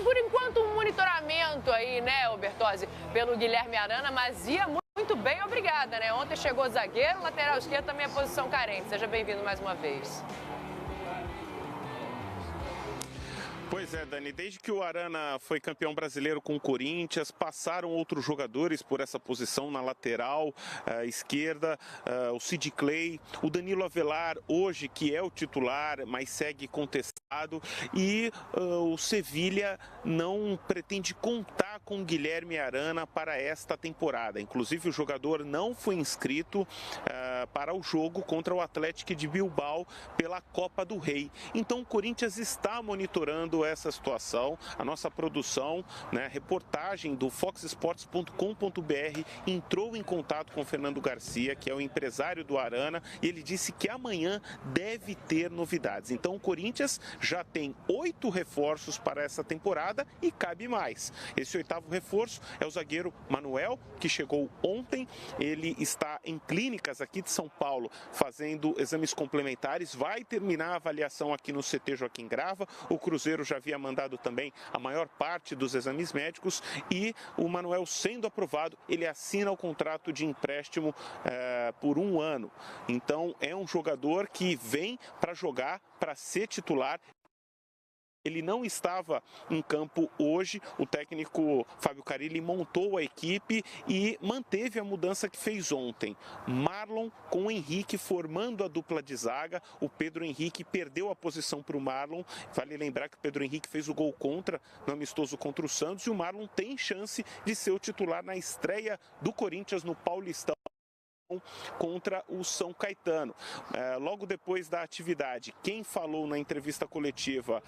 Por enquanto, um monitoramento aí, né, Bertozzi, pelo Guilherme Arana, mas ia muito bem, obrigada, né? Ontem chegou zagueiro, lateral esquerdo também é posição carente. Seja bem-vindo mais uma vez. Pois é, Dani, desde que o Arana foi campeão brasileiro com o Corinthians, passaram outros jogadores por essa posição na lateral esquerda, o Sid Clay, o Danilo Avelar, hoje que é o titular, mas segue contestado, e o Sevilha não pretende contar com Guilherme Arana para esta temporada. Inclusive o jogador não foi inscrito para o jogo contra o Atlético de Bilbao pela Copa do Rei. Então o Corinthians está monitorando essa situação. A nossa produção, né, reportagem do foxsports.com.br entrou em contato com o Fernando Garcia, que é o empresário do Arana, e ele disse que amanhã deve ter novidades. Então o Corinthians já tem 8 reforços para essa temporada e cabe mais. Esse 8º reforço é o zagueiro Manuel, que chegou ontem. Ele está em clínicas aqui de São Paulo fazendo exames complementares, vai terminar a avaliação aqui no CT Joaquim Grava. O Cruzeiro já havia mandado também a maior parte dos exames médicos e o Manuel, sendo aprovado, ele assina o contrato de empréstimo por 1 ano. Então é um jogador que vem para jogar, para ser titular. Ele não estava em campo hoje, o técnico Fábio Carille montou a equipe e manteve a mudança que fez ontem. Marlon com o Henrique formando a dupla de zaga, o Pedro Henrique perdeu a posição para o Marlon, vale lembrar que o Pedro Henrique fez o gol contra, no amistoso contra o Santos, e o Marlon tem chance de ser o titular na estreia do Corinthians no Paulistão contra o São Caetano. Logo depois da atividade, quem falou na entrevista coletiva,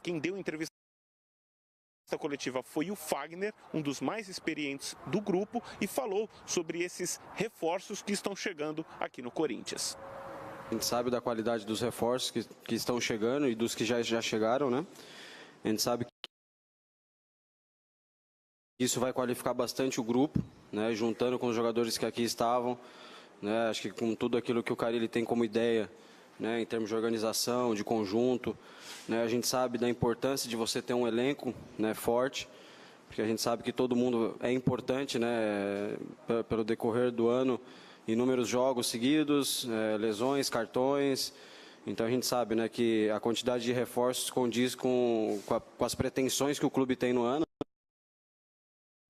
quem deu entrevista coletiva foi o Fagner, um dos mais experientes do grupo, e falou sobre esses reforços que estão chegando aqui no Corinthians. A gente sabe da qualidade dos reforços que estão chegando e dos que já chegaram, né? A gente sabe que isso vai qualificar bastante o grupo, né? Juntando com os jogadores que aqui estavam, né? Acho que com tudo aquilo que o Carille tem como ideia, né? Em termos de organização, de conjunto, né? A gente sabe da importância de você ter um elenco, né, forte, porque a gente sabe que todo mundo é importante, né? Pelo decorrer do ano, inúmeros jogos seguidos, lesões, cartões. Então a gente sabe, né, que a quantidade de reforços condiz com as pretensões que o clube tem no ano,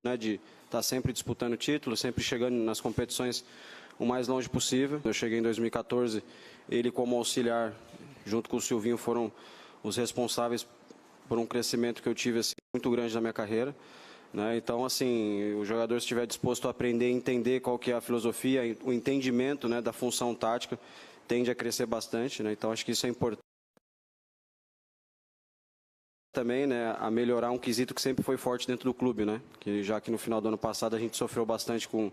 né, de estar sempre disputando título, sempre chegando nas competições o mais longe possível. Eu cheguei em 2014, ele como auxiliar, junto com o Silvinho, foram os responsáveis por um crescimento que eu tive assim, muito grande na minha carreira, né? Então, assim, o jogador, se estiver disposto a aprender, entender qual que é a filosofia, o entendimento, né, da função tática, tende a crescer bastante, né? Então, acho que isso é importante também, né, a melhorar um quesito que sempre foi forte dentro do clube, né? Que já que no final do ano passado a gente sofreu bastante com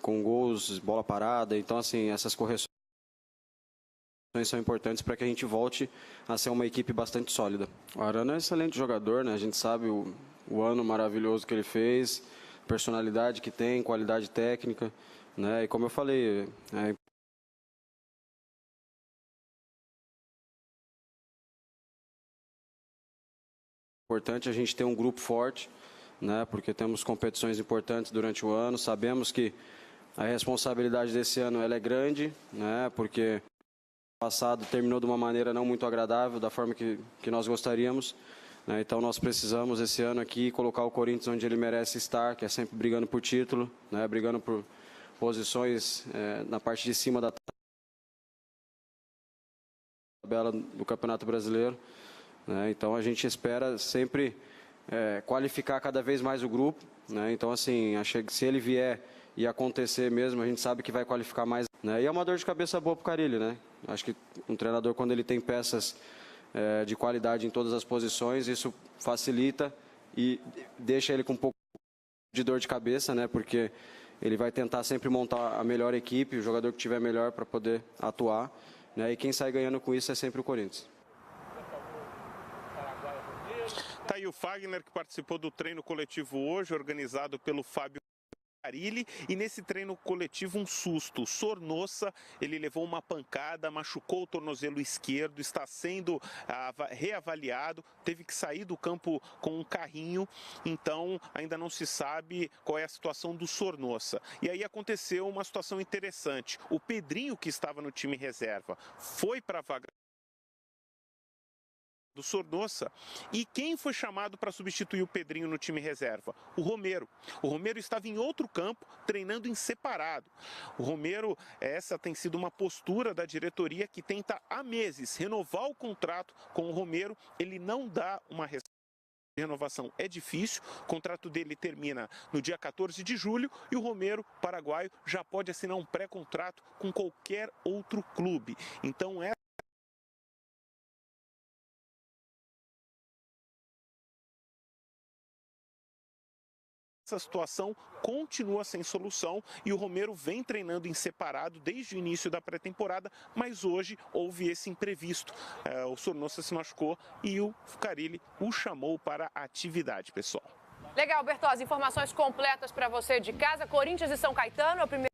gols, bola parada. Então, assim, essas correções são importantes para que a gente volte a ser uma equipe bastante sólida. O Arana é um excelente jogador, né? A gente sabe o ano maravilhoso que ele fez, personalidade que tem, qualidade técnica, né? E como eu falei, é importante a gente ter um grupo forte, né? Porque temos competições importantes durante o ano. Sabemos que a responsabilidade desse ano ela é grande, né? Porque o passado terminou de uma maneira não muito agradável, da forma que nós gostaríamos, né? Então nós precisamos esse ano aqui colocar o Corinthians onde ele merece estar, que é sempre brigando por título, né? Brigando por posições na parte de cima da tabela do Campeonato Brasileiro, né? Então a gente espera sempre qualificar cada vez mais o grupo, né? Então, assim, acho que se ele vier e acontecer mesmo, a gente sabe que vai qualificar mais, né? E é uma dor de cabeça boa para o Carille, né? Acho que um treinador, quando ele tem peças de qualidade em todas as posições, isso facilita e deixa ele com um pouco de dor de cabeça, né? Porque ele vai tentar sempre montar a melhor equipe, o jogador que tiver melhor para poder atuar, né? E quem sai ganhando com isso é sempre o Corinthians. Tá aí o Fagner, que participou do treino coletivo hoje, organizado pelo Fábio Carille, e nesse treino coletivo um susto. O Sornosa, ele levou uma pancada, machucou o tornozelo esquerdo, está sendo reavaliado, teve que sair do campo com um carrinho, então ainda não se sabe qual é a situação do Sornosa. E aí aconteceu uma situação interessante. O Pedrinho, que estava no time reserva, foi para a vaga do Sornosa, e quem foi chamado para substituir o Pedrinho no time reserva? O Romero. O Romero estava em outro campo, treinando em separado. O Romero, essa tem sido uma postura da diretoria que tenta há meses renovar o contrato com o Romero. Ele não dá uma resposta. Renovação é difícil, o contrato dele termina no dia 14 de julho e o Romero, paraguaio, já pode assinar um pré-contrato com qualquer outro clube. Então essa situação continua sem solução e o Romero vem treinando em separado desde o início da pré-temporada, mas hoje houve esse imprevisto. O Sornosa se machucou e o Carille o chamou para a atividade, pessoal. Legal, Bertozzi, informações completas para você de casa. Corinthians e São Caetano, é o primeiro